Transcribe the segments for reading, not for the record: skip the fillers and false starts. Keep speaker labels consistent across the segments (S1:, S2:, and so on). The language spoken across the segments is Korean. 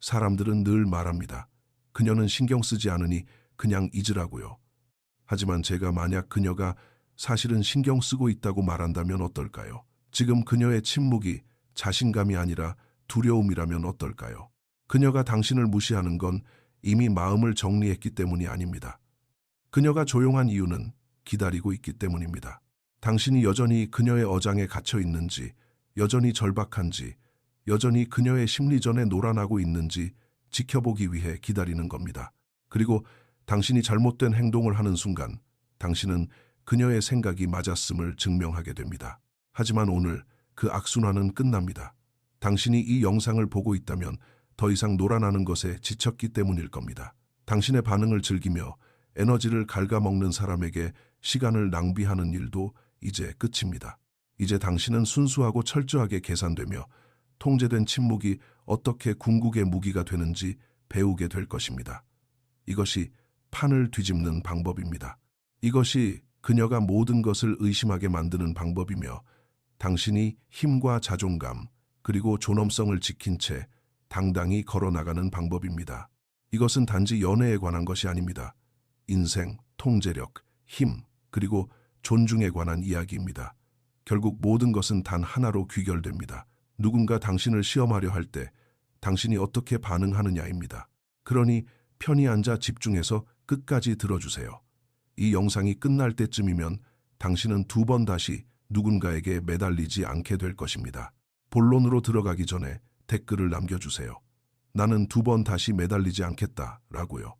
S1: 사람들은 늘 말합니다. 그녀는 신경 쓰지 않으니 그냥 잊으라고요. 하지만 제가 만약 그녀가 사실은 신경 쓰고 있다고 말한다면 어떨까요? 지금 그녀의 침묵이 자신감이 아니라 두려움이라면 어떨까요? 그녀가 당신을 무시하는 건 이미 마음을 정리했기 때문이 아닙니다. 그녀가 조용한 이유는 기다리고 있기 때문입니다. 당신이 여전히 그녀의 어장에 갇혀 있는지, 여전히 절박한지, 여전히 그녀의 심리전에 놀아나고 있는지 지켜보기 위해 기다리는 겁니다. 그리고 당신이 잘못된 행동을 하는 순간 당신은 그녀의 생각이 맞았음을 증명하게 됩니다. 하지만 오늘 그 악순환은 끝납니다. 당신이 이 영상을 보고 있다면 더 이상 놀아나는 것에 지쳤기 때문일 겁니다. 당신의 반응을 즐기며 에너지를 갉아먹는 사람에게 시간을 낭비하는 일도 이제 끝입니다. 이제 당신은 순수하고 철저하게 계산되며 통제된 침묵이 어떻게 궁극의 무기가 되는지 배우게 될 것입니다. 이것이 판을 뒤집는 방법입니다. 이것이 그녀가 모든 것을 의심하게 만드는 방법이며 당신이 힘과 자존감 그리고 존엄성을 지킨 채 당당히 걸어나가는 방법입니다. 이것은 단지 연애에 관한 것이 아닙니다. 인생, 통제력, 힘, 그리고 존중에 관한 이야기입니다. 결국 모든 것은 단 하나로 귀결됩니다. 누군가 당신을 시험하려 할 때 당신이 어떻게 반응하느냐입니다. 그러니 편히 앉아 집중해서 끝까지 들어주세요. 이 영상이 끝날 때쯤이면 당신은 두 번 다시 누군가에게 매달리지 않게 될 것입니다. 본론으로 들어가기 전에 댓글을 남겨주세요. 나는 두 번 다시 매달리지 않겠다 라고요.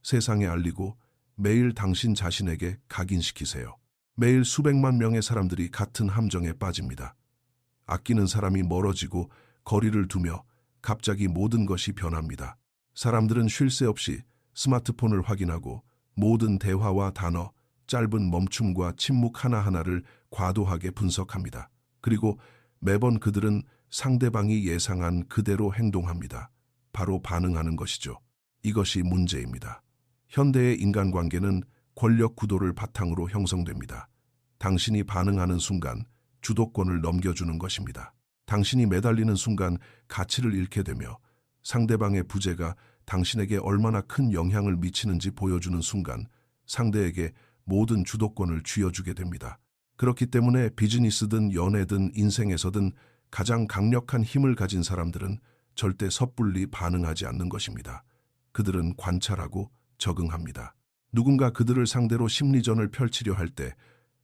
S1: 세상에 알리고 매일 당신 자신에게 각인시키세요. 매일 수백만 명의 사람들이 같은 함정에 빠집니다. 아끼는 사람이 멀어지고 거리를 두며 갑자기 모든 것이 변합니다. 사람들은 쉴 새 없이 스마트폰을 확인하고 모든 대화와 단어, 짧은 멈춤과 침묵 하나하나를 과도하게 분석합니다. 그리고 매번 그들은 상대방이 예상한 그대로 행동합니다. 바로 반응하는 것이죠. 이것이 문제입니다. 현대의 인간관계는 권력 구도를 바탕으로 형성됩니다. 당신이 반응하는 순간 주도권을 넘겨주는 것입니다. 당신이 매달리는 순간 가치를 잃게 되며 상대방의 부재가 당신에게 얼마나 큰 영향을 미치는지 보여주는 순간 상대에게 모든 주도권을 쥐어주게 됩니다. 그렇기 때문에 비즈니스든 연애든 인생에서든 가장 강력한 힘을 가진 사람들은 절대 섣불리 반응하지 않는 것입니다. 그들은 관찰하고 적응합니다. 누군가 그들을 상대로 심리전을 펼치려 할 때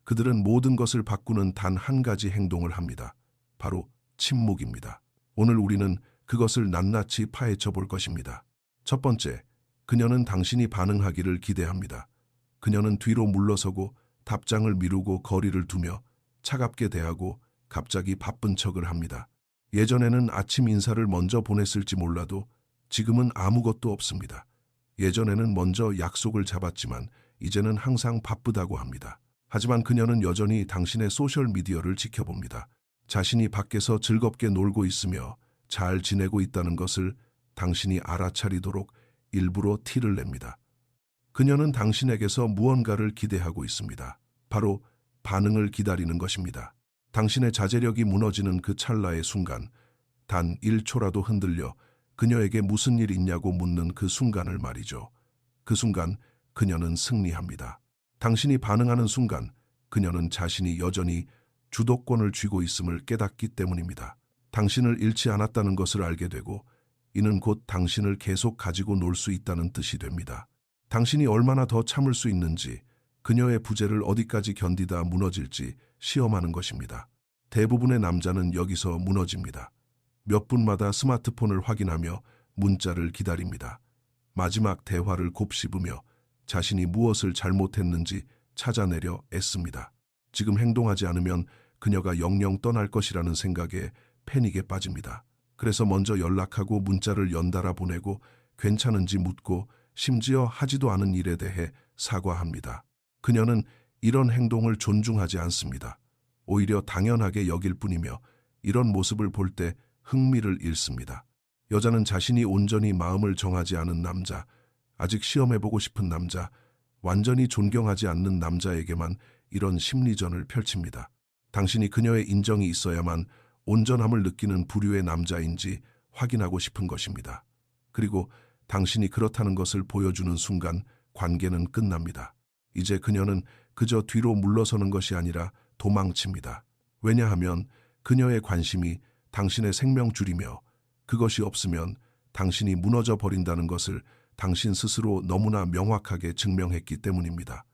S1: 그들은 모든 것을 바꾸는 단 한 가지 행동을 합니다. 바로 침묵입니다. 오늘 우리는 그것을 낱낱이 파헤쳐 볼 것입니다. 첫 번째, 그녀는 당신이 반응하기를 기대합니다. 그녀는 뒤로 물러서고 답장을 미루고 거리를 두며 차갑게 대하고 갑자기 바쁜 척을 합니다. 예전에는 아침 인사를 먼저 보냈을지 몰라도 지금은 아무것도 없습니다. 예전에는 먼저 약속을 잡았지만 이제는 항상 바쁘다고 합니다. 하지만 그녀는 여전히 당신의 소셜미디어를 지켜봅니다. 자신이 밖에서 즐겁게 놀고 있으며 잘 지내고 있다는 것을 당신이 알아차리도록 일부러 티를 냅니다. 그녀는 당신에게서 무언가를 기대하고 있습니다. 바로 반응을 기다리는 것입니다. 당신의 자제력이 무너지는 그 찰나의 순간, 단 1초라도 흔들려 그녀에게 무슨 일 있냐고 묻는 그 순간을 말이죠. 그 순간 그녀는 승리합니다. 당신이 반응하는 순간 그녀는 자신이 여전히 주도권을 쥐고 있음을 깨닫기 때문입니다. 당신을 잃지 않았다는 것을 알게 되고 이는 곧 당신을 계속 가지고 놀 수 있다는 뜻이 됩니다. 당신이 얼마나 더 참을 수 있는지, 그녀의 부재를 어디까지 견디다 무너질지 시험하는 것입니다. 대부분의 남자는 여기서 무너집니다. 몇 분마다 스마트폰을 확인하며 문자를 기다립니다. 마지막 대화를 곱씹으며 자신이 무엇을 잘못했는지 찾아내려 애씁니다. 지금 행동하지 않으면 그녀가 영영 떠날 것이라는 생각에 패닉에 빠집니다. 그래서 먼저 연락하고 문자를 연달아 보내고 괜찮은지 묻고 심지어 하지도 않은 일에 대해 사과합니다. 그녀는 이런 행동을 존중하지 않습니다. 오히려 당연하게 여길 뿐이며 이런 모습을 볼 때 흥미를 잃습니다. 여자는 자신이 온전히 마음을 정하지 않은 남자, 아직 시험해보고 싶은 남자, 완전히 존경하지 않는 남자에게만 이런 심리전을 펼칩니다. 당신이 그녀의 인정이 있어야만 온전함을 느끼는 부류의 남자인지 확인하고 싶은 것입니다. 그리고 당신이 그렇다는 것을 보여주는 순간 관계는 끝납니다. 이제 그녀는 그저 뒤로 물러서는 것이 아니라 도망칩니다. 왜냐하면 그녀의 관심이 당신의 생명줄이며 그것이 없으면 당신이 무너져 버린다는 것을 당신 스스로 너무나 명확하게 증명했기 때문입니다.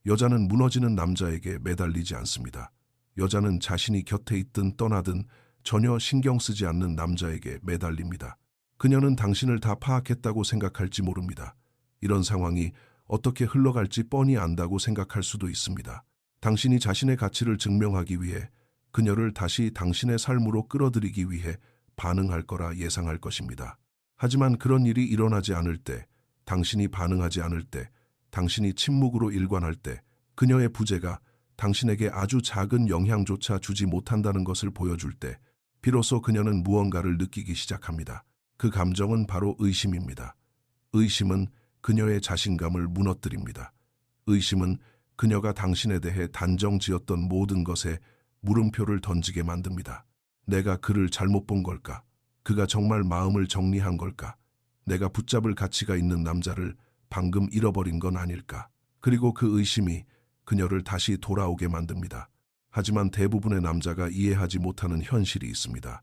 S1: 여자는 무너지는 남자에게 매달리지 않습니다. 여자는 자신이 곁에 있든 떠나든 전혀 신경 쓰지 않는 남자에게 매달립니다. 그녀는 당신을 다 파악했다고 생각할지 모릅니다. 이런 상황이 어떻게 흘러갈지 뻔히 안다고 생각할 수도 있습니다. 당신이 자신의 가치를 증명하기 위해 그녀를 다시 당신의 삶으로 끌어들이기 위해 반응할 거라 예상할 것입니다. 하지만 그런 일이 일어나지 않을 때, 당신이 반응하지 않을 때, 당신이 침묵으로 일관할 때, 그녀의 부재가 당신에게 아주 작은 영향조차 주지 못한다는 것을 보여줄 때, 비로소 그녀는 무언가를 느끼기 시작합니다. 그 감정은 바로 의심입니다. 의심은 그녀의 자신감을 무너뜨립니다. 의심은 그녀가 당신에 대해 단정 지었던 모든 것에 물음표를 던지게 만듭니다. 내가 그를 잘못 본 걸까? 그가 정말 마음을 정리한 걸까? 내가 붙잡을 가치가 있는 남자를 방금 잃어버린 건 아닐까? 그리고 그 의심이 그녀를 다시 돌아오게 만듭니다. 하지만 대부분의 남자가 이해하지 못하는 현실이 있습니다.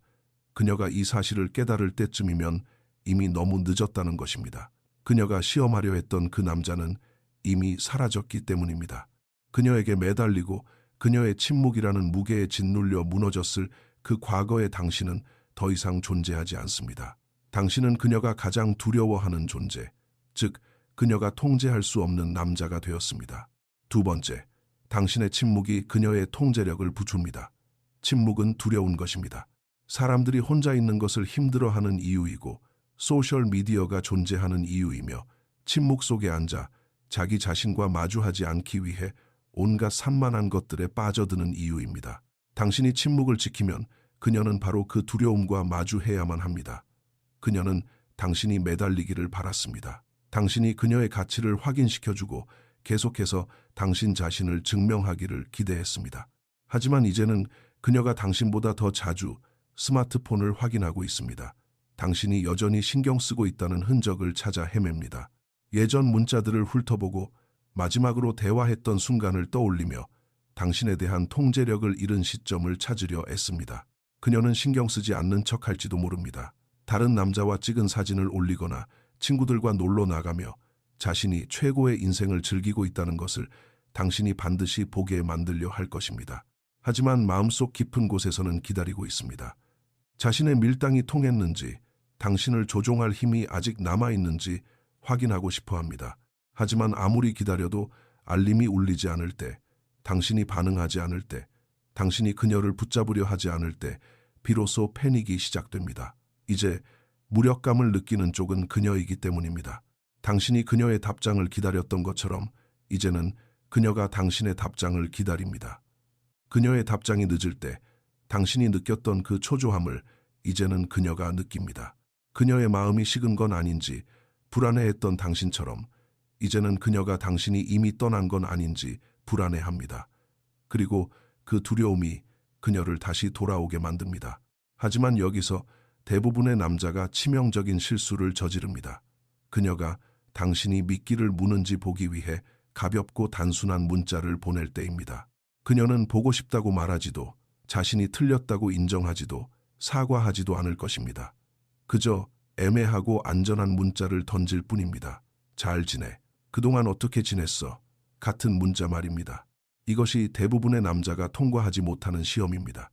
S1: 그녀가 이 사실을 깨달을 때쯤이면 이미 너무 늦었다는 것입니다. 그녀가 시험하려 했던 그 남자는 이미 사라졌기 때문입니다. 그녀에게 매달리고 그녀의 침묵이라는 무게에 짓눌려 무너졌을 그 과거의 당신은 더 이상 존재하지 않습니다. 당신은 그녀가 가장 두려워하는 존재, 즉 그녀가 통제할 수 없는 남자가 되었습니다. 두 번째, 당신의 침묵이 그녀의 통제력을 부숩니다. 침묵은 두려운 것입니다. 사람들이 혼자 있는 것을 힘들어하는 이유이고 소셜미디어가 존재하는 이유이며 침묵 속에 앉아 자기 자신과 마주하지 않기 위해 온갖 산만한 것들에 빠져드는 이유입니다. 당신이 침묵을 지키면 그녀는 바로 그 두려움과 마주해야만 합니다. 그녀는 당신이 매달리기를 바랐습니다. 당신이 그녀의 가치를 확인시켜주고 계속해서 당신 자신을 증명하기를 기대했습니다. 하지만 이제는 그녀가 당신보다 더 자주 스마트폰을 확인하고 있습니다. 당신이 여전히 신경 쓰고 있다는 흔적을 찾아 헤맵니다. 예전 문자들을 훑어보고 마지막으로 대화했던 순간을 떠올리며 당신에 대한 통제력을 잃은 시점을 찾으려 애씁니다. 그녀는 신경 쓰지 않는 척할지도 모릅니다. 다른 남자와 찍은 사진을 올리거나 친구들과 놀러 나가며 자신이 최고의 인생을 즐기고 있다는 것을 당신이 반드시 보게 만들려 할 것입니다. 하지만 마음속 깊은 곳에서는 기다리고 있습니다. 자신의 밀당이 통했는지, 당신을 조종할 힘이 아직 남아있는지 확인하고 싶어 합니다. 하지만 아무리 기다려도 알림이 울리지 않을 때, 당신이 반응하지 않을 때, 당신이 그녀를 붙잡으려 하지 않을 때 비로소 패닉이 시작됩니다. 이제 무력감을 느끼는 쪽은 그녀이기 때문입니다. 당신이 그녀의 답장을 기다렸던 것처럼 이제는 그녀가 당신의 답장을 기다립니다. 그녀의 답장이 늦을 때 당신이 느꼈던 그 초조함을 이제는 그녀가 느낍니다. 그녀의 마음이 식은 건 아닌지 불안해했던 당신처럼 이제는 그녀가 당신이 이미 떠난 건 아닌지 불안해합니다. 그리고 그 두려움이 그녀를 다시 돌아오게 만듭니다. 하지만 여기서 대부분의 남자가 치명적인 실수를 저지릅니다. 그녀가 당신이 미끼를 무는지 보기 위해 가볍고 단순한 문자를 보낼 때입니다. 그녀는 보고 싶다고 말하지도 자신이 틀렸다고 인정하지도 사과하지도 않을 것입니다. 그저 애매하고 안전한 문자를 던질 뿐입니다. 잘 지내. 그동안 어떻게 지냈어? 같은 문자 말입니다. 이것이 대부분의 남자가 통과하지 못하는 시험입니다.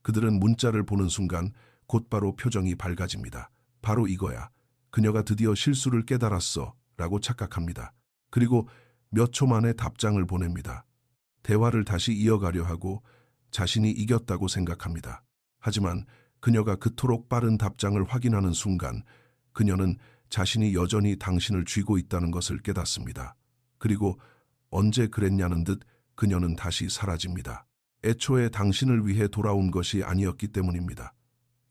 S1: 그들은 문자를 보는 순간 곧바로 표정이 밝아집니다. 바로 이거야. 그녀가 드디어 실수를 깨달았어 라고 착각합니다. 그리고 몇 초 만에 답장을 보냅니다. 대화를 다시 이어가려 하고 자신이 이겼다고 생각합니다. 하지만 그녀가 그토록 빠른 답장을 확인하는 순간 그녀는 자신이 여전히 당신을 쥐고 있다는 것을 깨닫습니다. 그리고 언제 그랬냐는 듯 그녀는 다시 사라집니다. 애초에 당신을 위해 돌아온 것이 아니었기 때문입니다.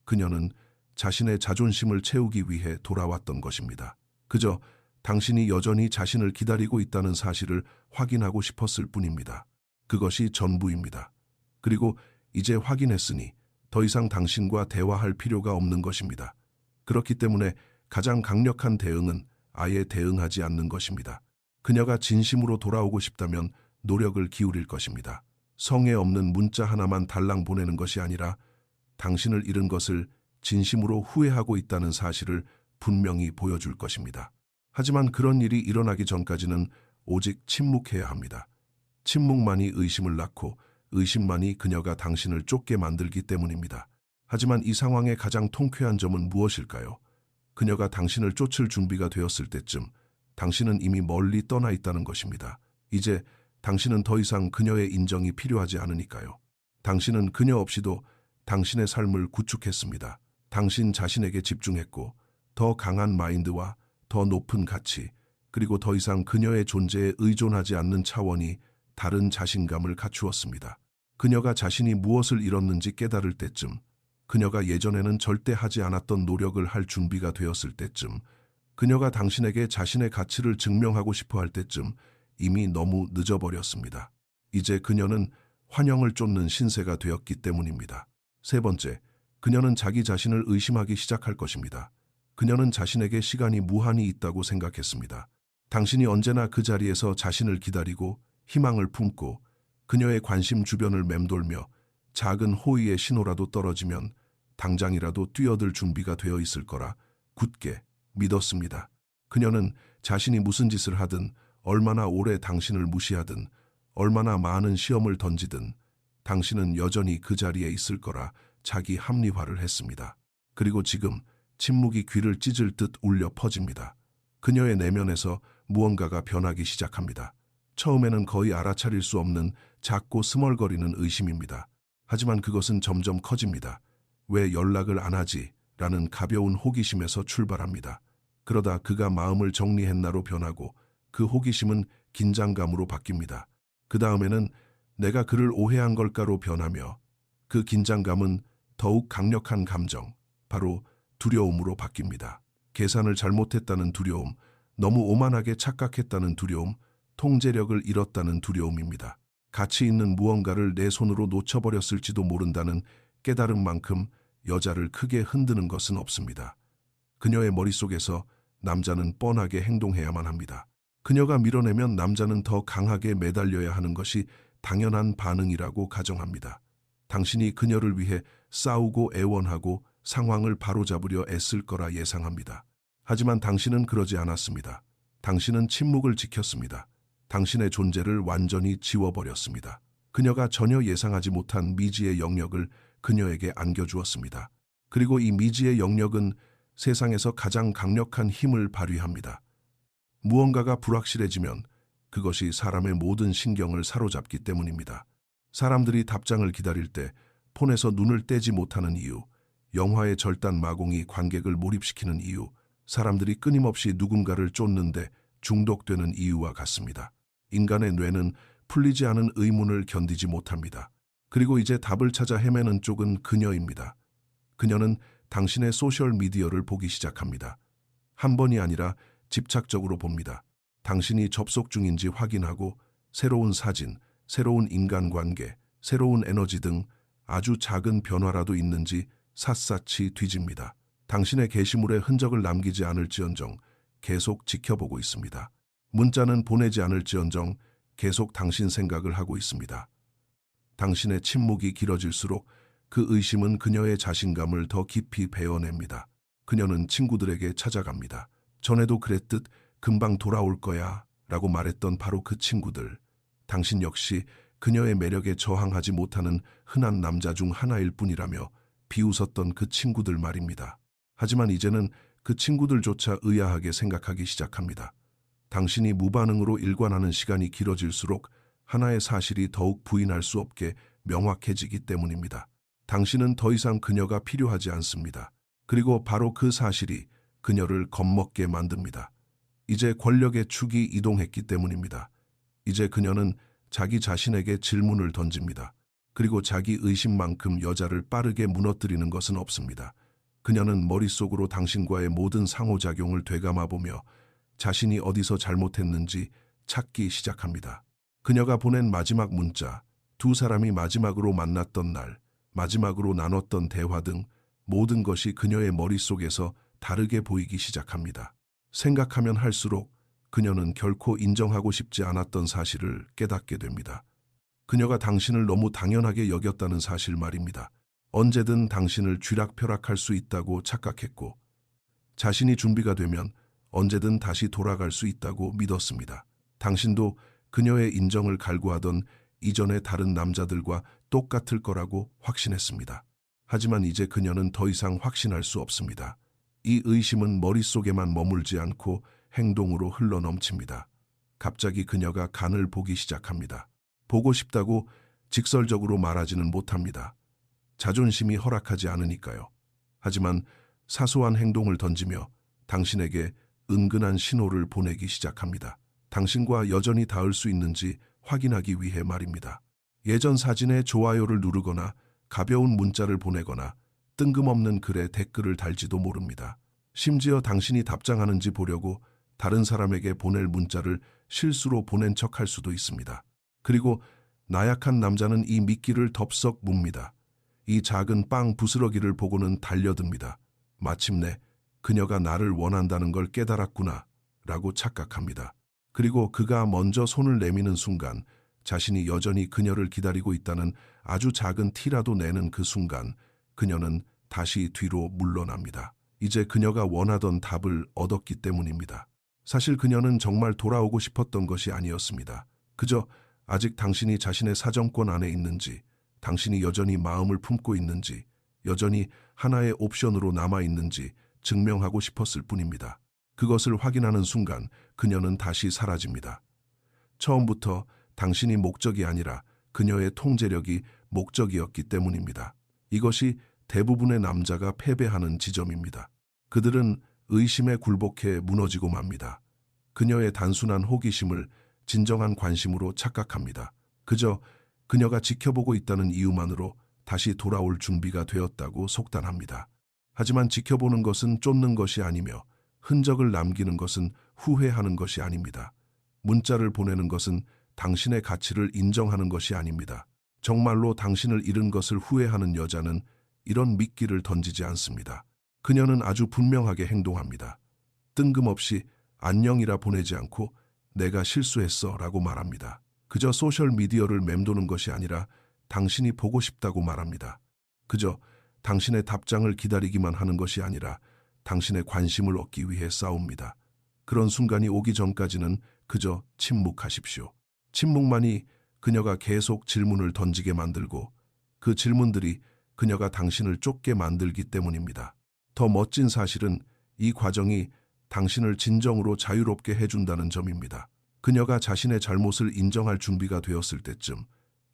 S1: 그녀는 자신의 자존심을 채우기 위해 돌아왔던 것입니다. 그저 당신이 여전히 자신을 기다리고 있다는 사실을 확인하고 싶었을 뿐입니다. 그것이 전부입니다. 그리고 이제 확인했으니 더 이상 당신과 대화할 필요가 없는 것입니다. 그렇기 때문에 가장 강력한 대응은 아예 대응하지 않는 것입니다. 그녀가 진심으로 돌아오고 싶다면 노력을 기울일 것입니다. 성에 없는 문자 하나만 달랑 보내는 것이 아니라 당신을 잃은 것을 진심으로 후회하고 있다는 사실을 분명히 보여줄 것입니다. 하지만 그런 일이 일어나기 전까지는 오직 침묵해야 합니다. 침묵만이 의심을 낳고 의심만이 그녀가 당신을 쫓게 만들기 때문입니다. 하지만 이 상황의 가장 통쾌한 점은 무엇일까요? 그녀가 당신을 쫓을 준비가 되었을 때쯤 당신은 이미 멀리 떠나 있다는 것입니다. 이제 당신은 더 이상 그녀의 인정이 필요하지 않으니까요. 당신은 그녀 없이도 당신의 삶을 구축했습니다. 당신 자신에게 집중했고 더 강한 마인드와 더 높은 가치, 그리고 더 이상 그녀의 존재에 의존하지 않는 차원이 다른 자신감을 갖추었습니다. 그녀가 자신이 무엇을 잃었는지 깨달을 때쯤, 그녀가 예전에는 절대 하지 않았던 노력을 할 준비가 되었을 때쯤, 그녀가 당신에게 자신의 가치를 증명하고 싶어 할 때쯤 이미 너무 늦어버렸습니다. 이제 그녀는 환영을 쫓는 신세가 되었기 때문입니다. 세 번째, 그녀는 자기 자신을 의심하기 시작할 것입니다. 그녀는 자신에게 시간이 무한히 있다고 생각했습니다. 당신이 언제나 그 자리에서 자신을 기다리고 희망을 품고 그녀의 관심 주변을 맴돌며 작은 호의의 신호라도 떨어지면 당장이라도 뛰어들 준비가 되어 있을 거라 굳게 믿었습니다. 그녀는 자신이 무슨 짓을 하든, 얼마나 오래 당신을 무시하든, 얼마나 많은 시험을 던지든 당신은 여전히 그 자리에 있을 거라 자기 합리화를 했습니다. 그리고 지금 침묵이 귀를 찢을 듯 울려 퍼집니다. 그녀의 내면에서 무언가가 변하기 시작합니다. 처음에는 거의 알아차릴 수 없는 작고 스멀거리는 의심입니다. 하지만 그것은 점점 커집니다. 왜 연락을 안 하지? 라는 가벼운 호기심에서 출발합니다. 그러다 그가 마음을 정리했나로 변하고 그 호기심은 긴장감으로 바뀝니다. 그 다음에는 내가 그를 오해한 걸까로 변하며 그 긴장감은 더욱 강력한 감정, 바로 두려움으로 바뀝니다. 계산을 잘못했다는 두려움, 너무 오만하게 착각했다는 두려움, 통제력을 잃었다는 두려움입니다. 가치 있는 무언가를 내 손으로 놓쳐버렸을지도 모른다는 깨달음만큼 여자를 크게 흔드는 것은 없습니다. 그녀의 머릿속에서 남자는 뻔하게 행동해야만 합니다. 그녀가 밀어내면 남자는 더 강하게 매달려야 하는 것이 당연한 반응이라고 가정합니다. 당신이 그녀를 위해 싸우고 애원하고 상황을 바로잡으려 애쓸 거라 예상합니다. 하지만 당신은 그러지 않았습니다. 당신은 침묵을 지켰습니다. 당신의 존재를 완전히 지워버렸습니다. 그녀가 전혀 예상하지 못한 미지의 영역을 그녀에게 안겨주었습니다. 그리고 이 미지의 영역은 세상에서 가장 강력한 힘을 발휘합니다. 무언가가 불확실해지면 그것이 사람의 모든 신경을 사로잡기 때문입니다. 사람들이 답장을 기다릴 때 폰에서 눈을 떼지 못하는 이유, 영화의 절단 마공이 관객을 몰입시키는 이유, 사람들이 끊임없이 누군가를 쫓는데 중독되는 이유와 같습니다. 인간의 뇌는 풀리지 않은 의문을 견디지 못합니다. 그리고 이제 답을 찾아 헤매는 쪽은 그녀입니다. 그녀는 당신의 소셜미디어를 보기 시작합니다. 한 번이 아니라 집착적으로 봅니다. 당신이 접속 중인지 확인하고 새로운 사진, 새로운 인간관계, 새로운 에너지 등 아주 작은 변화라도 있는지 샅샅이 뒤집니다. 당신의 게시물에 흔적을 남기지 않을지언정 계속 지켜보고 있습니다. 문자는 보내지 않을지언정 계속 당신 생각을 하고 있습니다. 당신의 침묵이 길어질수록 그 의심은 그녀의 자신감을 더 깊이 베어냅니다. 그녀는 친구들에게 찾아갑니다. 전에도 그랬듯 금방 돌아올 거야 라고 말했던 바로 그 친구들. 당신 역시 그녀의 매력에 저항하지 못하는 흔한 남자 중 하나일 뿐이라며 비웃었던 그 친구들 말입니다. 하지만 이제는 그 친구들조차 의아하게 생각하기 시작합니다. 당신이 무반응으로 일관하는 시간이 길어질수록 하나의 사실이 더욱 부인할 수 없게 명확해지기 때문입니다. 당신은 더 이상 그녀가 필요하지 않습니다. 그리고 바로 그 사실이 그녀를 겁먹게 만듭니다. 이제 권력의 축이 이동했기 때문입니다. 이제 그녀는 자기 자신에게 질문을 던집니다. 그리고 자기 의심만큼 여자를 빠르게 무너뜨리는 것은 없습니다. 그녀는 머릿속으로 당신과의 모든 상호작용을 되감아보며 자신이 어디서 잘못했는지 찾기 시작합니다. 그녀가 보낸 마지막 문자, 두 사람이 마지막으로 만났던 날, 마지막으로 나눴던 대화 등 모든 것이 그녀의 머릿속에서 다르게 보이기 시작합니다. 생각하면 할수록 그녀는 결코 인정하고 싶지 않았던 사실을 깨닫게 됩니다. 그녀가 당신을 너무 당연하게 여겼다는 사실 말입니다. 언제든 당신을 쥐락펴락할 수 있다고 착각했고, 자신이 준비가 되면 언제든 다시 돌아갈 수 있다고 믿었습니다. 당신도 그녀의 인정을 갈구하던 이전의 다른 남자들과 똑같을 거라고 확신했습니다. 하지만 이제 그녀는 더 이상 확신할 수 없습니다. 이 의심은 머릿속에만 머물지 않고 행동으로 흘러넘칩니다. 갑자기 그녀가 간을 보기 시작합니다. 보고 싶다고 직설적으로 말하지는 못합니다. 자존심이 허락하지 않으니까요. 하지만 사소한 행동을 던지며 당신에게 은근한 신호를 보내기 시작합니다. 당신과 여전히 닿을 수 있는지 확인하기 위해 말입니다. 예전 사진에 좋아요를 누르거나 가벼운 문자를 보내거나 뜬금없는 글에 댓글을 달지도 모릅니다. 심지어 당신이 답장하는지 보려고 다른 사람에게 보낼 문자를 실수로 보낸 척할 수도 있습니다. 그리고 나약한 남자는 이 미끼를 덥석 뭅니다. 이 작은 빵 부스러기를 보고는 달려듭니다. 마침내 그녀가 나를 원한다는 걸 깨달았구나 라고 착각합니다. 그리고 그가 먼저 손을 내미는 순간, 자신이 여전히 그녀를 기다리고 있다는 아주 작은 티라도 내는 그 순간 그녀는 다시 뒤로 물러납니다. 이제 그녀가 원하던 답을 얻었기 때문입니다. 사실 그녀는 정말 돌아오고 싶었던 것이 아니었습니다. 그저 아직 당신이 자신의 사정권 안에 있는지, 당신이 여전히 마음을 품고 있는지, 여전히 하나의 옵션으로 남아있는지 증명하고 싶었을 뿐입니다. 그것을 확인하는 순간 그녀는 다시 사라집니다. 처음부터 당신이 목적이 아니라 그녀의 통제력이 목적이었기 때문입니다. 이것이 대부분의 남자가 패배하는 지점입니다. 그들은 의심에 굴복해 무너지고 맙니다. 그녀의 단순한 호기심을 진정한 관심으로 착각합니다. 그저 그녀가 지켜보고 있다는 이유만으로 다시 돌아올 준비가 되었다고 속단합니다. 하지만 지켜보는 것은 쫓는 것이 아니며 흔적을 남기는 것은 후회하는 것이 아닙니다. 문자를 보내는 것은 당신의 가치를 인정하는 것이 아닙니다. 정말로 당신을 잃은 것을 후회하는 여자는 이런 미끼를 던지지 않습니다. 그녀는 아주 분명하게 행동합니다. 뜬금없이 안녕이라 보내지 않고 내가 실수했어 라고 말합니다. 그저 소셜미디어를 맴도는 것이 아니라 당신이 보고 싶다고 말합니다. 그저 당신의 답장을 기다리기만 하는 것이 아니라 당신의 관심을 얻기 위해 싸웁니다. 그런 순간이 오기 전까지는 그저 침묵하십시오. 침묵만이 그녀가 계속 질문을 던지게 만들고 그 질문들이 그녀가 당신을 쫓게 만들기 때문입니다. 더 멋진 사실은 이 과정이 당신을 진정으로 자유롭게 해준다는 점입니다. 그녀가 자신의 잘못을 인정할 준비가 되었을 때쯤,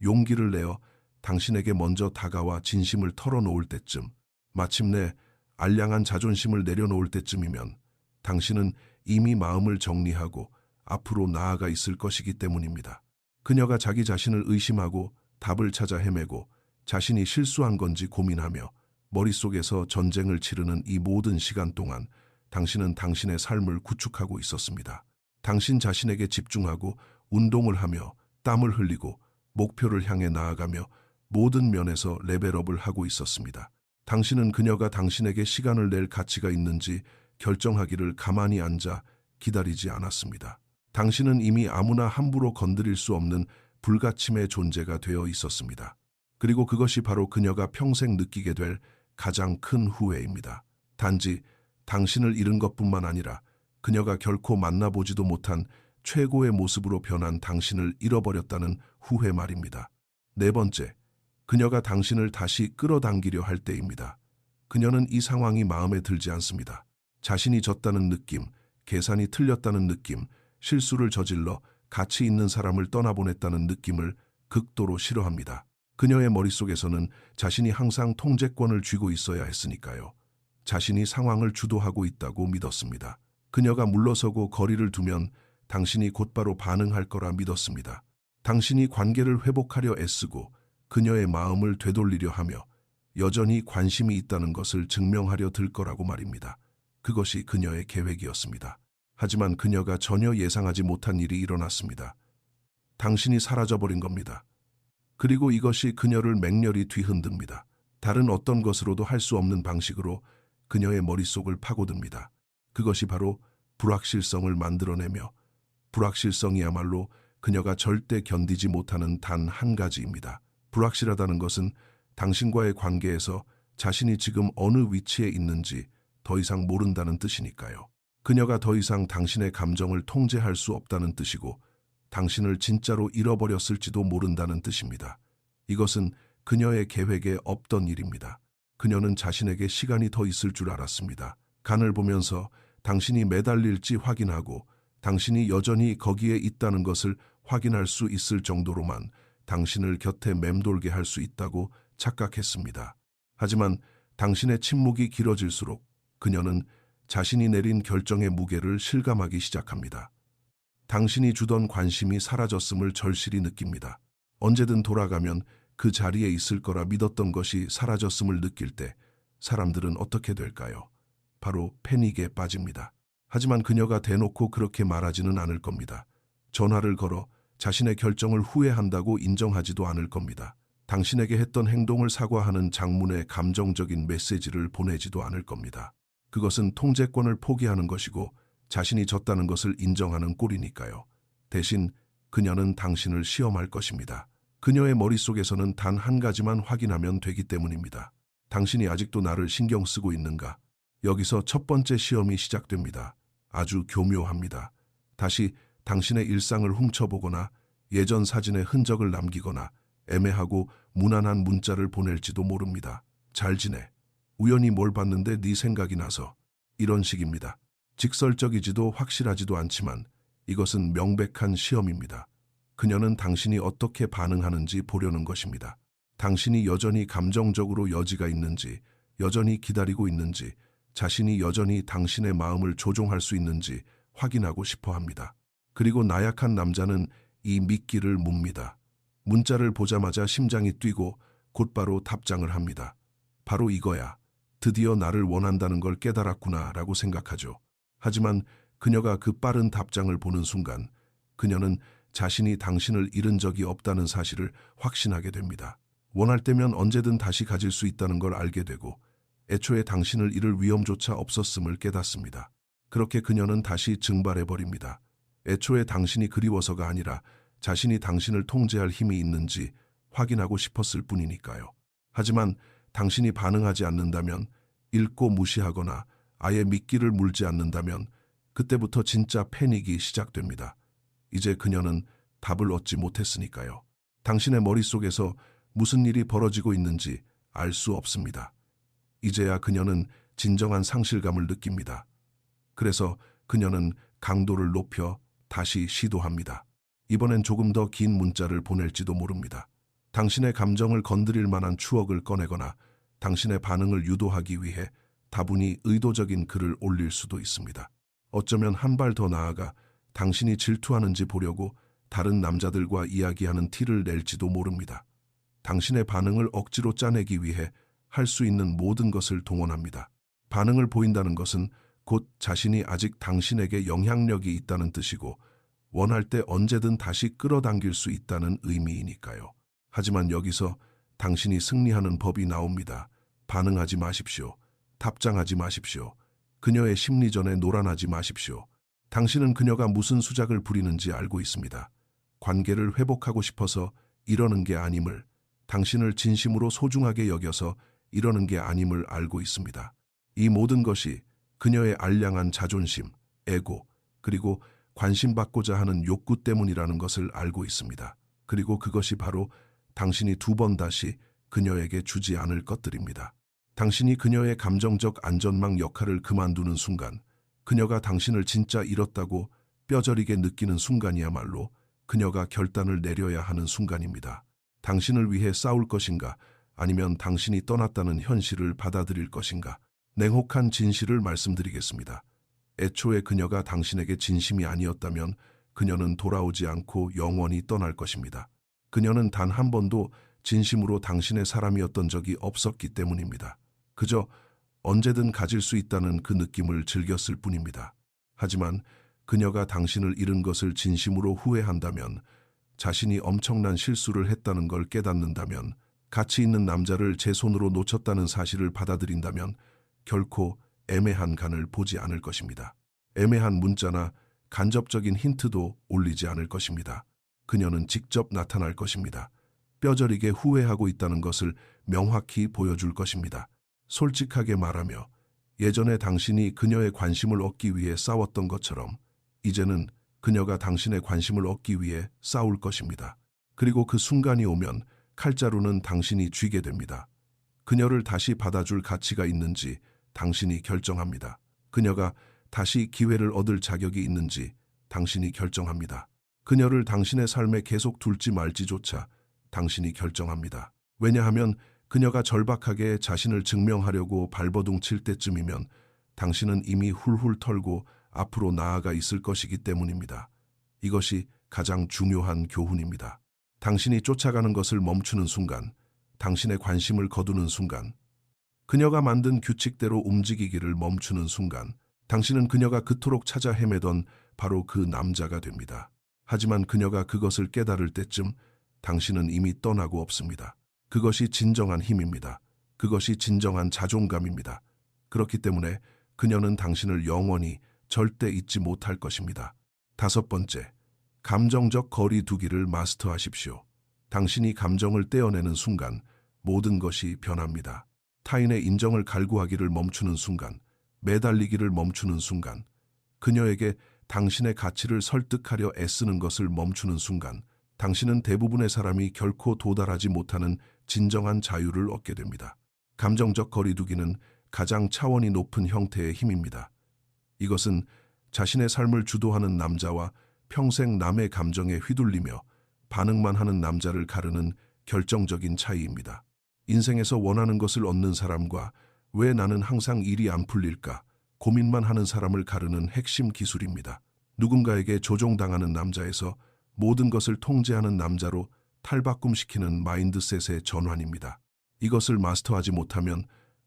S1: 용기를 내어 당신에게 먼저 다가와 진심을 털어놓을 때쯤, 마침내 알량한 자존심을 내려놓을 때쯤이면 당신은 이미 마음을 정리하고 앞으로 나아가 있을 것이기 때문입니다. 그녀가 자기 자신을 의심하고 답을 찾아 헤매고 자신이 실수한 건지 고민하며 머릿속에서 전쟁을 치르는 이 모든 시간 동안 당신은 당신의 삶을 구축하고 있었습니다. 당신 자신에게 집중하고 운동을 하며 땀을 흘리고 목표를 향해 나아가며 모든 면에서 레벨업을 하고 있었습니다. 당신은 그녀가 당신에게 시간을 낼 가치가 있는지 결정하기를 가만히 앉아 기다리지 않았습니다. 당신은 이미 아무나 함부로 건드릴 수 없는 불가침의 존재가 되어 있었습니다. 그리고 그것이 바로 그녀가 평생 느끼게 될 가장 큰 후회입니다. 단지 당신을 잃은 것뿐만 아니라 그녀가 결코 만나보지도 못한 최고의 모습으로 변한 당신을 잃어버렸다는 후회 말입니다. 네 번째, 그녀가 당신을 다시 끌어당기려 할 때입니다. 그녀는 이 상황이 마음에 들지 않습니다. 자신이 졌다는 느낌, 계산이 틀렸다는 느낌, 실수를 저질러 가치 있는 사람을 떠나보냈다는 느낌을 극도로 싫어합니다. 그녀의 머릿속에서는 자신이 항상 통제권을 쥐고 있어야 했으니까요. 자신이 상황을 주도하고 있다고 믿었습니다. 그녀가 물러서고 거리를 두면 당신이 곧바로 반응할 거라 믿었습니다. 당신이 관계를 회복하려 애쓰고 그녀의 마음을 되돌리려 하며 여전히 관심이 있다는 것을 증명하려 들 거라고 말입니다. 그것이 그녀의 계획이었습니다. 하지만 그녀가 전혀 예상하지 못한 일이 일어났습니다. 당신이 사라져버린 겁니다. 그리고 이것이 그녀를 맹렬히 뒤흔듭니다. 다른 어떤 것으로도 할 수 없는 방식으로 그녀의 머릿속을 파고듭니다. 그것이 바로 불확실성을 만들어내며 불확실성이야말로 그녀가 절대 견디지 못하는 단 한 가지입니다. 불확실하다는 것은 당신과의 관계에서 자신이 지금 어느 위치에 있는지 더 이상 모른다는 뜻이니까요. 그녀가 더 이상 당신의 감정을 통제할 수 없다는 뜻이고 당신을 진짜로 잃어버렸을지도 모른다는 뜻입니다. 이것은 그녀의 계획에 없던 일입니다. 그녀는 자신에게 시간이 더 있을 줄 알았습니다. 간을 보면서 당신이 매달릴지 확인하고 당신이 여전히 거기에 있다는 것을 확인할 수 있을 정도로만 당신을 곁에 맴돌게 할 수 있다고 착각했습니다. 하지만 당신의 침묵이 길어질수록 그녀는 자신이 내린 결정의 무게를 실감하기 시작합니다. 당신이 주던 관심이 사라졌음을 절실히 느낍니다. 언제든 돌아가면 그 자리에 있을 거라 믿었던 것이 사라졌음을 느낄 때 사람들은 어떻게 될까요? 바로 패닉에 빠집니다. 하지만 그녀가 대놓고 그렇게 말하지는 않을 겁니다. 전화를 걸어 자신의 결정을 후회한다고 인정하지도 않을 겁니다. 당신에게 했던 행동을 사과하는 장문의 감정적인 메시지를 보내지도 않을 겁니다. 그것은 통제권을 포기하는 것이고 자신이 졌다는 것을 인정하는 꼴이니까요. 대신 그녀는 당신을 시험할 것입니다. 그녀의 머릿속에서는 단 한 가지만 확인하면 되기 때문입니다. 당신이 아직도 나를 신경 쓰고 있는가? 여기서 첫 번째 시험이 시작됩니다. 아주 교묘합니다. 다시 당신의 일상을 훔쳐보거나 예전 사진의 흔적을 남기거나 애매하고 무난한 문자를 보낼지도 모릅니다. 잘 지내. 우연히 뭘 봤는데 네 생각이 나서. 이런 식입니다. 직설적이지도 확실하지도 않지만 이것은 명백한 시험입니다. 그녀는 당신이 어떻게 반응하는지 보려는 것입니다. 당신이 여전히 감정적으로 여지가 있는지, 여전히 기다리고 있는지, 자신이 여전히 당신의 마음을 조종할 수 있는지 확인하고 싶어 합니다. 그리고 나약한 남자는 이 미끼를 뭅니다. 문자를 보자마자 심장이 뛰고 곧바로 답장을 합니다. 바로 이거야. 드디어 나를 원한다는 걸 깨달았구나 라고 생각하죠. 하지만 그녀가 그 빠른 답장을 보는 순간 그녀는 자신이 당신을 잃은 적이 없다는 사실을 확신하게 됩니다. 원할 때면 언제든 다시 가질 수 있다는 걸 알게 되고 애초에 당신을 잃을 위험조차 없었음을 깨닫습니다. 그렇게 그녀는 다시 증발해버립니다. 애초에 당신이 그리워서가 아니라 자신이 당신을 통제할 힘이 있는지 확인하고 싶었을 뿐이니까요. 하지만 당신이 반응하지 않는다면, 읽고 무시하거나 아예 미끼를 물지 않는다면 그때부터 진짜 패닉이 시작됩니다. 이제 그녀는 답을 얻지 못했으니까요. 당신의 머릿속에서 무슨 일이 벌어지고 있는지 알 수 없습니다. 이제야 그녀는 진정한 상실감을 느낍니다. 그래서 그녀는 강도를 높여 다시 시도합니다. 이번엔 조금 더 긴 문자를 보낼지도 모릅니다. 당신의 감정을 건드릴 만한 추억을 꺼내거나 당신의 반응을 유도하기 위해 다분히 의도적인 글을 올릴 수도 있습니다. 어쩌면 한 발 더 나아가 당신이 질투하는지 보려고 다른 남자들과 이야기하는 티를 낼지도 모릅니다. 당신의 반응을 억지로 짜내기 위해 할 수 있는 모든 것을 동원합니다. 반응을 보인다는 것은 곧 자신이 아직 당신에게 영향력이 있다는 뜻이고 원할 때 언제든 다시 끌어당길 수 있다는 의미이니까요. 하지만 여기서 당신이 승리하는 법이 나옵니다. 반응하지 마십시오. 답장하지 마십시오. 그녀의 심리전에 놀아나지 마십시오. 당신은 그녀가 무슨 수작을 부리는지 알고 있습니다. 관계를 회복하고 싶어서 이러는 게 아님을, 당신을 진심으로 소중하게 여겨서 이러는 게 아님을 알고 있습니다. 이 모든 것이 그녀의 알량한 자존심, 에고, 그리고 관심받고자 하는 욕구 때문이라는 것을 알고 있습니다. 그리고 그것이 바로 당신이 두 번 다시 그녀에게 주지 않을 것들입니다. 당신이 그녀의 감정적 안전망 역할을 그만두는 순간, 그녀가 당신을 진짜 잃었다고 뼈저리게 느끼는 순간이야말로 그녀가 결단을 내려야 하는 순간입니다. 당신을 위해 싸울 것인가, 아니면 당신이 떠났다는 현실을 받아들일 것인가. 냉혹한 진실을 말씀드리겠습니다. 애초에 그녀가 당신에게 진심이 아니었다면 그녀는 돌아오지 않고 영원히 떠날 것입니다. 그녀는 단 한 번도 진심으로 당신의 사람이었던 적이 없었기 때문입니다. 그저 언제든 가질 수 있다는 그 느낌을 즐겼을 뿐입니다. 하지만 그녀가 당신을 잃은 것을 진심으로 후회한다면, 자신이 엄청난 실수를 했다는 걸 깨닫는다면, 가치 있는 남자를 제 손으로 놓쳤다는 사실을 받아들인다면 결코 애매한 간을 보지 않을 것입니다. 애매한 문자나 간접적인 힌트도 올리지 않을 것입니다. 그녀는 직접 나타날 것입니다. 뼈저리게 후회하고 있다는 것을 명확히 보여줄 것입니다. 솔직하게 말하며 예전에 당신이 그녀의 관심을 얻기 위해 싸웠던 것처럼 이제는 그녀가 당신의 관심을 얻기 위해 싸울 것입니다. 그리고 그 순간이 오면 칼자루는 당신이 쥐게 됩니다. 그녀를 다시 받아줄 가치가 있는지 당신이 결정합니다. 그녀가 다시 기회를 얻을 자격이 있는지 당신이 결정합니다. 그녀를 당신의 삶에 계속 둘지 말지조차 당신이 결정합니다. 왜냐하면 그녀가 절박하게 자신을 증명하려고 발버둥 칠 때쯤이면 당신은 이미 훌훌 털고 앞으로 나아가 있을 것이기 때문입니다. 이것이 가장 중요한 교훈입니다. 당신이 쫓아가는 것을 멈추는 순간, 당신의 관심을 거두는 순간, 그녀가 만든 규칙대로 움직이기를 멈추는 순간, 당신은 그녀가 그토록 찾아 헤매던 바로 그 남자가 됩니다. 하지만 그녀가 그것을 깨달을 때쯤 당신은 이미 떠나고 없습니다. 그것이 진정한 힘입니다. 그것이 진정한 자존감입니다. 그렇기 때문에 그녀는 당신을 영원히 절대 잊지 못할 것입니다. 5번째, 감정적 거리 두기를 마스터하십시오. 당신이 감정을 떼어내는 순간 모든 것이 변합니다. 타인의 인정을 갈구하기를 멈추는 순간, 매달리기를 멈추는 순간, 그녀에게 당신의 가치를 설득하려 애쓰는 것을 멈추는 순간, 당신은 대부분의 사람이 결코 도달하지 못하는 진정한 자유를 얻게 됩니다. 감정적 거리두기는 가장 차원이 높은 형태의 힘입니다. 이것은 자신의 삶을 주도하는 남자와 평생 남의 감정에 휘둘리며 반응만 하는 남자를 가르는 결정적인 차이입니다. 인생에서 원하는 것을 얻는 사람과 왜 나는 항상 일이 안 풀릴까 고민만 하는 사람을 가르는 핵심 기술입니다. 누군가에게 조종당하는 남자에서 모든 것을 통제하는 남자로 탈바꿈시키는 마인드셋의 전환입니다. 이것을 마스터하지 못하면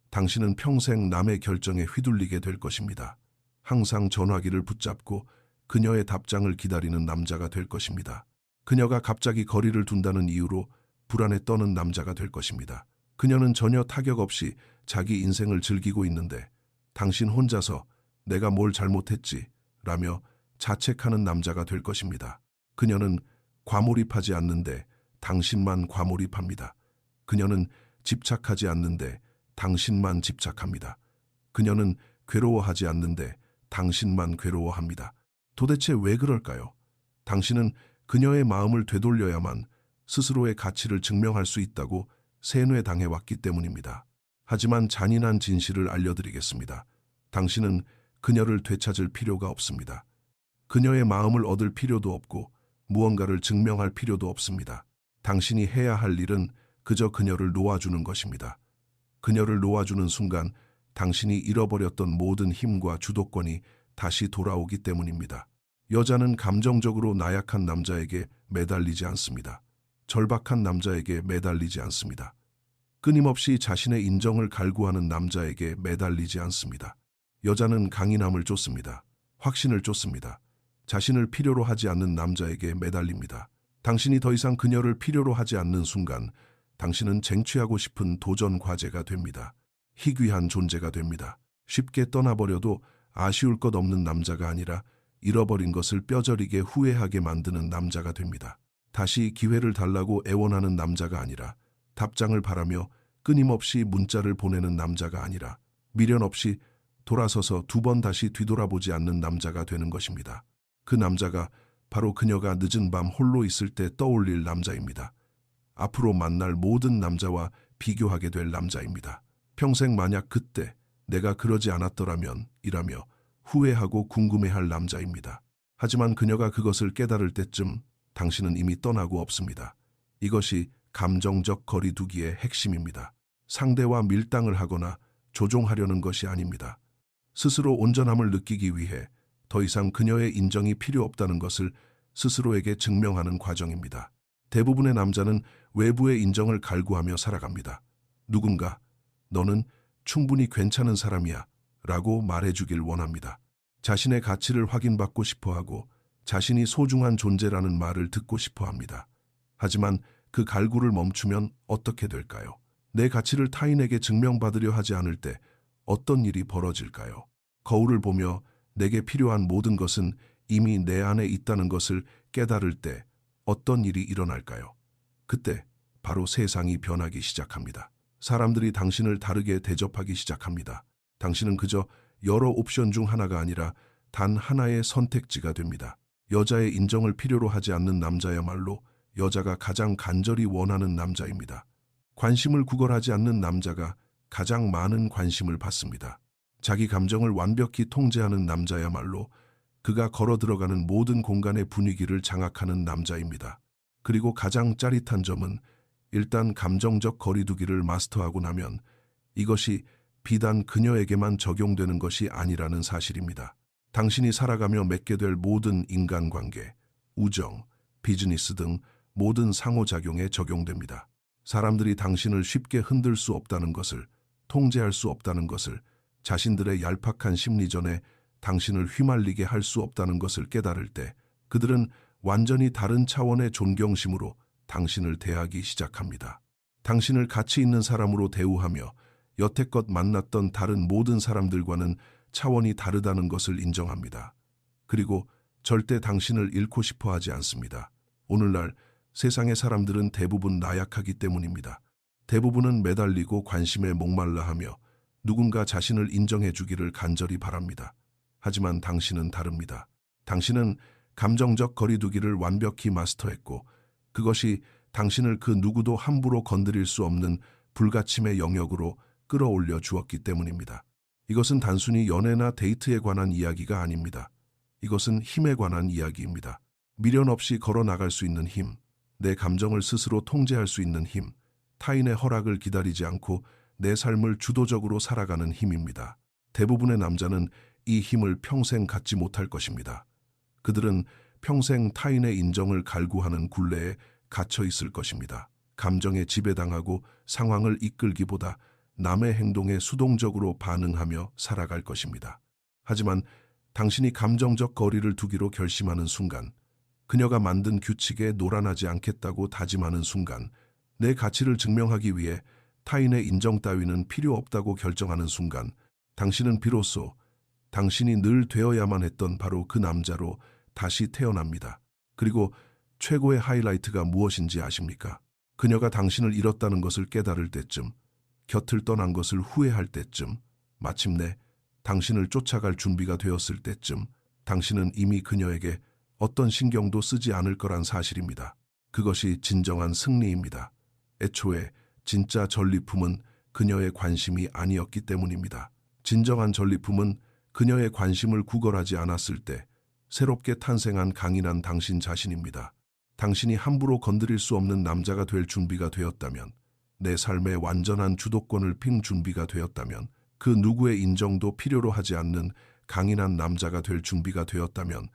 S1: 당신은 평생 남의 결정에 휘둘리게 될 것입니다. 항상 전화기를 붙잡고 그녀의 답장을 기다리는 남자가 될 것입니다. 그녀가 갑자기 거리를 둔다는 이유로 불안에 떠는 남자가 될 것입니다. 그녀는 전혀 타격 없이 자기 인생을 즐기고 있는데 당신 혼자서 내가 뭘 잘못했지 라며 자책하는 남자가 될 것입니다. 그녀는 과몰입하지 않는데 당신만 과몰입합니다. 그녀는 집착하지 않는데 당신만 집착합니다. 그녀는 괴로워하지 않는데 당신만 괴로워합니다. 도대체 왜 그럴까요? 당신은 그녀의 마음을 되돌려야만 스스로의 가치를 증명할 수 있다고 세뇌당해왔기 때문입니다. 하지만 잔인한 진실을 알려드리겠습니다. 당신은 그녀를 되찾을 필요가 없습니다. 그녀의 마음을 얻을 필요도 없고 무언가를 증명할 필요도 없습니다. 당신이 해야 할 일은 그저 그녀를 놓아주는 것입니다. 그녀를 놓아주는 순간 당신이 잃어버렸던 모든 힘과 주도권이 다시 돌아오기 때문입니다. 여자는 감정적으로 나약한 남자에게 매달리지 않습니다. 절박한 남자에게 매달리지 않습니다. 끊임없이 자신의 인정을 갈구하는 남자에게 매달리지 않습니다. 여자는 강인함을 쫓습니다. 확신을 쫓습니다. 자신을 필요로 하지 않는 남자에게 매달립니다. 당신이 더 이상 그녀를 필요로 하지 않는 순간 당신은 쟁취하고 싶은 도전 과제가 됩니다. 희귀한 존재가 됩니다. 쉽게 떠나버려도 아쉬울 것 없는 남자가 아니라 잃어버린 것을 뼈저리게 후회하게 만드는 남자가 됩니다. 다시 기회를 달라고 애원하는 남자가 아니라 답장을 바라며 끊임없이 문자를 보내는 남자가 아니라 미련 없이 돌아서서 2번 다시 뒤돌아보지 않는 남자가 되는 것입니다. 그 남자가 바로 그녀가 늦은 밤 홀로 있을 때 떠올릴 남자입니다. 앞으로 만날 모든 남자와 비교하게 될 남자입니다. 평생 만약 그때 내가 그러지 않았더라면 이라며 후회하고 궁금해할 남자입니다. 하지만 그녀가 그것을 깨달을 때쯤 당신은 이미 떠나고 없습니다. 이것이 감정적 거리두기의 핵심입니다. 상대와 밀당을 하거나 조종하려는 것이 아닙니다. 스스로 온전함을 느끼기 위해 더 이상 그녀의 인정이 필요 없다는 것을 스스로에게 증명하는 과정입니다. 대부분의 남자는 외부의 인정을 갈구하며 살아갑니다. 누군가 너는 충분히 괜찮은 사람이야 라고 말해주길 원합니다. 자신의 가치를 확인받고 싶어하고 자신이 소중한 존재라는 말을 듣고 싶어합니다. 하지만 그 갈구를 멈추면 어떻게 될까요? 내 가치를 타인에게 증명받으려 하지 않을 때 어떤 일이 벌어질까요? 거울을 보며 내게 필요한 모든 것은 이미 내 안에 있다는 것을 깨달을 때 어떤 일이 일어날까요? 그때 바로 세상이 변하기 시작합니다. 사람들이 당신을 다르게 대접하기 시작합니다. 당신은 그저 여러 옵션 중 하나가 아니라 단 하나의 선택지가 됩니다. 여자의 인정을 필요로 하지 않는 남자야말로 여자가 가장 간절히 원하는 남자입니다. 관심을 구걸하지 않는 남자가 가장 많은 관심을 받습니다. 자기 감정을 완벽히 통제하는 남자야말로 그가 걸어 들어가는 모든 공간의 분위기를 장악하는 남자입니다. 그리고 가장 짜릿한 점은 일단 감정적 거리두기를 마스터하고 나면 이것이 비단 그녀에게만 적용되는 것이 아니라는 사실입니다. 당신이 살아가며 맺게 될 모든 인간관계, 우정, 비즈니스 등 모든 상호작용에 적용됩니다. 사람들이 당신을 쉽게 흔들 수 없다는 것을, 통제할 수 없다는 것을, 자신들의 얄팍한 심리전에 당신을 휘말리게 할 수 없다는 것을 깨달을 때 그들은 완전히 다른 차원의 존경심으로 당신을 대하기 시작합니다. 당신을 가치 있는 사람으로 대우하며 여태껏 만났던 다른 모든 사람들과는 차원이 다르다는 것을 인정합니다. 그리고 절대 당신을 잃고 싶어 하지 않습니다. 오늘날 세상의 사람들은 대부분 나약하기 때문입니다. 대부분은 매달리고 관심에 목말라하며 누군가 자신을 인정해 주기를 간절히 바랍니다. 하지만 당신은 다릅니다. 당신은 감정적 거리두기를 완벽히 마스터했고 그것이 당신을 그 누구도 함부로 건드릴 수 없는 불가침의 영역으로 끌어올려 주었기 때문입니다. 이것은 단순히 연애나 데이트에 관한 이야기가 아닙니다. 이것은 힘에 관한 이야기입니다. 미련 없이 걸어 나갈 수 있는 힘, 내 감정을 스스로 통제할 수 있는 힘, 타인의 허락을 기다리지 않고 내 삶을 주도적으로 살아가는 힘입니다. 대부분의 남자는 이 힘을 평생 갖지 못할 것입니다. 그들은 평생 타인의 인정을 갈구하는 굴레에 갇혀 있을 것입니다. 감정에 지배당하고 상황을 이끌기보다 남의 행동에 수동적으로 반응하며 살아갈 것입니다. 하지만 당신이 감정적 거리를 두기로 결심하는 순간, 그녀가 만든 규칙에 노란하지 않겠다고 다짐하는 순간, 내 가치를 증명하기 위해 타인의 인정 따위는 필요 없다고 결정하는 순간, 당신은 비로소 당신이 늘 되어야만 했던 바로 그 남자로 다시 태어납니다. 그리고 최고의 하이라이트가 무엇인지 아십니까? 그녀가 당신을 잃었다는 것을 깨달을 때쯤, 곁을 떠난 것을 후회할 때쯤, 마침내 당신을 쫓아갈 준비가 되었을 때쯤 당신은 이미 그녀에게 어떤 신경도 쓰지 않을 거란 사실입니다. 그것이 진정한 승리입니다. 애초에 진짜 전리품은 그녀의 관심이 아니었기 때문입니다. 진정한 전리품은 그녀의 관심을 구걸하지 않았을 때 새롭게 탄생한 강인한 당신 자신입니다. 당신이 함부로 건드릴 수 없는 남자가 될 준비가 되었다면, 내 삶의 완전한 주도권을 핀 준비가 되었다면, 그 누구의 인정도 필요로 하지 않는 강인한 남자가 될 준비가 되었다면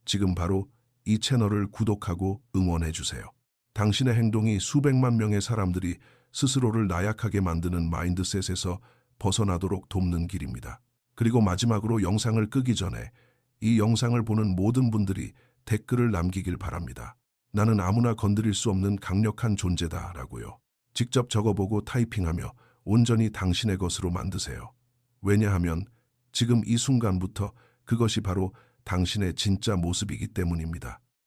S1: 지금 바로 이 채널을 구독하고 응원해 주세요. 당신의 행동이 수백만 명의 사람들이 스스로를 나약하게 만드는 마인드셋에서 벗어나도록 돕는 길입니다. 그리고 마지막으로 영상을 끄기 전에 이 영상을 보는 모든 분들이 댓글을 남기길 바랍니다. 나는 아무나 건드릴 수 없는 강력한 존재다 라고요. 직접 적어보고 타이핑하며 온전히 당신의 것으로 만드세요. 왜냐하면 지금 이 순간부터 그것이 바로 당신의 진짜 모습이기 때문입니다.